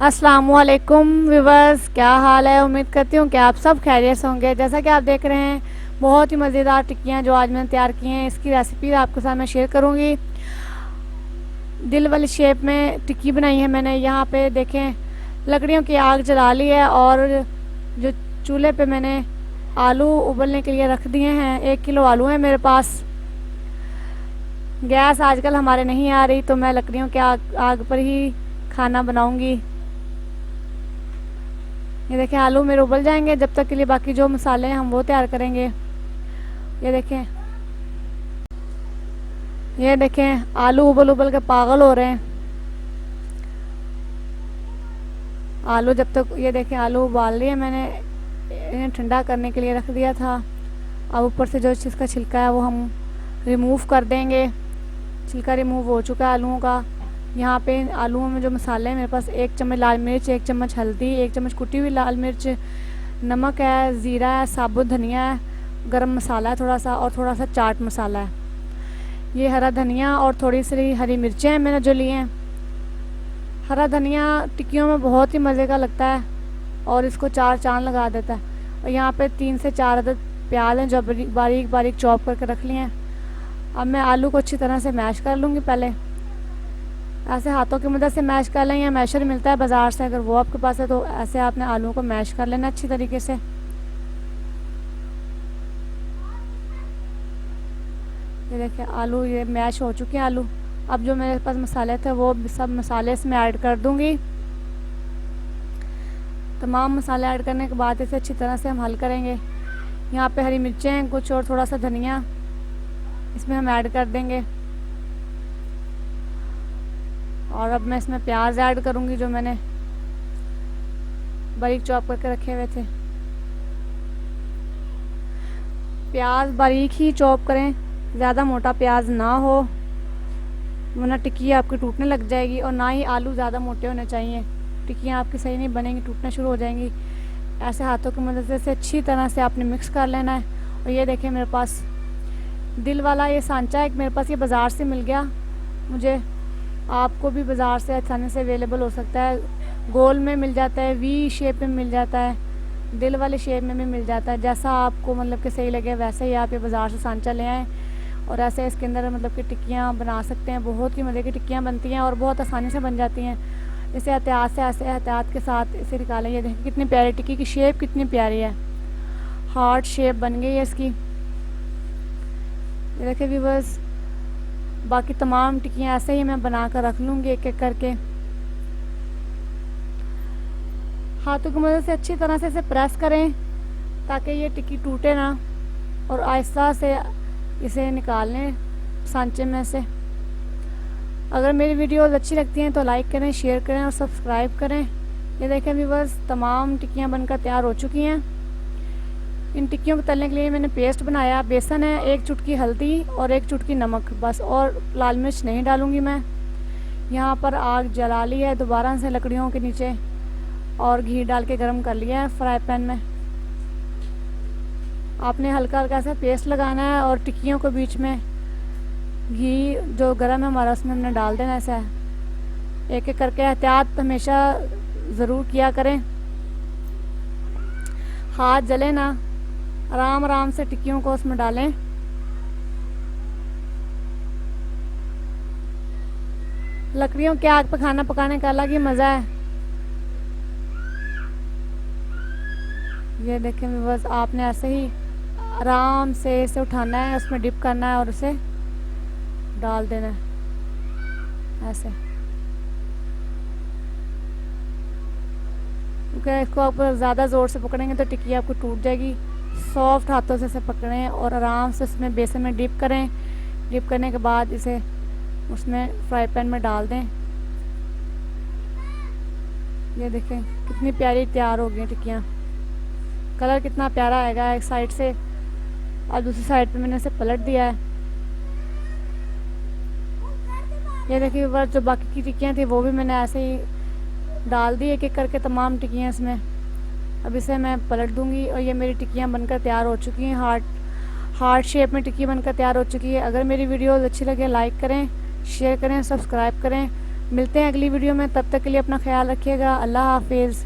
अस्सलामुअलैकुम व्यूवर्स, क्या हाल है। उम्मीद करती हूँ कि आप सब खैरियत से होंगे। जैसा कि आप देख रहे हैं, बहुत ही मज़ेदार टिक्कियाँ जो आज मैंने तैयार की हैं, इसकी रेसिपी आपके साथ मैं शेयर करूँगी। दिल वाली शेप में टिक्की बनाई है मैंने। यहाँ पे देखें, लकड़ियों की आग जला ली है और जो चूल्हे पे मैंने आलू उबलने के लिए रख दिए हैं। 1 किलो आलू है मेरे पास। गैस आजकल हमारे नहीं आ रही, तो मैं लकड़ियों के आग पर ही खाना बनाऊँगी। ये देखें, आलू मेरे उबल जाएंगे। जब तक के लिए बाकी जो मसाले हैं हम वो तैयार करेंगे। ये देखें आलू उबल उबल के पागल हो रहे हैं। आलू जब तक, ये देखें आलू उबाल लिए मैंने, इन्हें ठंडा करने के लिए रख दिया था। अब ऊपर से जो इसका छिलका है वो हम रिमूव कर देंगे। छिलका रिमूव हो चुका है आलूओं का। यहाँ पे आलूओं में जो मसाले हैं मेरे पास, 1 चम्मच लाल मिर्च, 1 चम्मच हल्दी, 1 चम्मच कुटी हुई लाल मिर्च, नमक है, ज़ीरा है, साबुत धनिया है, गरम मसाला है थोड़ा सा, और थोड़ा सा चाट मसाला है। ये हरा धनिया और थोड़ी सी हरी मिर्चें हैं मैंने जो लिए हैं। हरा धनिया टिक्कियों में बहुत ही मज़े का लगता है और इसको 4 चांद लगा देता है। और यहाँ पे 3 से 4 अदद प्याज हैं जो बारीक बारीक चॉप करके रख लिए हैं। अब मैं आलू को अच्छी तरह से मैश कर लूँगी। पहले ऐसे हाथों की मदद से मैश कर लें, या मैशर मिलता है बाज़ार से, अगर वो आपके पास है तो ऐसे आपने आलू को मैश कर लेना अच्छी तरीके से। ये देखिए आलू ये मैश हो चुके हैं आलू। अब जो मेरे पास मसाले थे वो सब मसाले इसमें ऐड कर दूंगी। तमाम मसाले ऐड करने के बाद इसे अच्छी तरह से हम हल करेंगे। यहाँ पे हरी मिर्चें हैं कुछ और थोड़ा सा धनिया इसमें हम ऐड कर देंगे। और अब मैं इसमें प्याज ऐड करूँगी जो मैंने बारीक चॉप करके रखे हुए थे। प्याज बारीक ही चॉप करें, ज़्यादा मोटा प्याज ना हो, वरना टिक्की आपकी टूटने लग जाएगी। और ना ही आलू ज़्यादा मोटे होने चाहिए, टिक्कियाँ आपकी सही नहीं बनेंगी, टूटना शुरू हो जाएंगी। ऐसे हाथों की मदद से अच्छी तरह से आपने मिक्स कर लेना है। और ये देखें मेरे पास दिल वाला ये सांचा है, मेरे पास ये बाज़ार से मिल गया मुझे। आपको भी बाज़ार से आसानी से अवेलेबल हो सकता है। गोल में मिल जाता है, वी शेप में मिल जाता है, दिल वाले शेप में भी मिल जाता है। जैसा आपको मतलब कि सही लगे वैसे ही आप ये बाज़ार से सांचा ले आएँ और ऐसे इसके अंदर मतलब कि टिक्कियाँ बना सकते हैं। बहुत ही मज़े की टिक्कियाँ बनती हैं और बहुत आसानी से बन जाती हैं। इसे एहतियात से, ऐसे एहतियात के साथ इसे निकालें। ये देखिए कितनी प्यारी टिक्की की शेप, कितनी प्यारी है, हार्ट शेप बन गई है इसकी। ये देखिए व्यूअर्स, बाकी तमाम टिक्कियाँ ऐसे ही मैं बना कर रख लूँगी एक एक करके। हाथों की मदद से अच्छी तरह से इसे प्रेस करें ताकि ये टिक्की टूटे ना, और आहिस्ता से इसे निकाल लें सांचे में से। अगर मेरी वीडियोज़ अच्छी लगती हैं तो लाइक करें, शेयर करें और सब्सक्राइब करें। ये देखें व्यूअर्स, तमाम टिक्कियाँ बनकर तैयार हो चुकी हैं। इन टिक्कियों को तलने के लिए मैंने पेस्ट बनाया। बेसन है, 1 चुटकी हल्दी और 1 चुटकी नमक बस, और लाल मिर्च नहीं डालूँगी मैं। यहाँ पर आग जला ली है दोबारा से लकड़ियों के नीचे, और घी डाल के गर्म कर लिया है फ्राई पैन में। आपने हल्का हल्का सा पेस्ट लगाना है और टिक्कियों को बीच में घी जो गर्म है हमारा उसमें हमने डाल देना। ऐसा है एक एक करके, एहतियात हमेशा ज़रूर किया करें, हाथ जले ना। आराम आराम से टिक्कियों को उसमें डालें। लकड़ियों की आग पर खाना पकाने का अलग ही मज़ा है। ये देखें बस, आपने ऐसे ही आराम से इसे उठाना है, उसमें डिप करना है और उसे डाल देना है ऐसे। क्योंकि इसको आप ज़्यादा ज़ोर से पकड़ेंगे तो टिक्की आपको टूट जाएगी। सॉफ्ट हाथों से इसे पकड़ें और आराम से इसमें बेसन में डिप करें। डिप करने के बाद इसे उसमें फ्राई पैन में डाल दें। ये देखें कितनी प्यारी तैयार हो गई टिक्कियाँ। कलर कितना प्यारा आएगा एक साइड से, और दूसरी साइड पे मैंने इसे पलट दिया है। ये देखिए ऊपर जो बाकी की टिक्कियाँ थी वो भी मैंने ऐसे ही डाल दी एक एक करके तमाम टिक्कियाँ इसमें। अब इसे मैं पलट दूंगी और ये मेरी टिक्कियाँ बनकर तैयार हो चुकी हैं। हार्ट शेप में टिक्की बनकर तैयार हो चुकी है। अगर मेरी वीडियोज़ अच्छी लगे लाइक करें, शेयर करें, सब्सक्राइब करें। मिलते हैं अगली वीडियो में, तब तक के लिए अपना ख्याल रखिएगा। अल्लाह हाफिज़।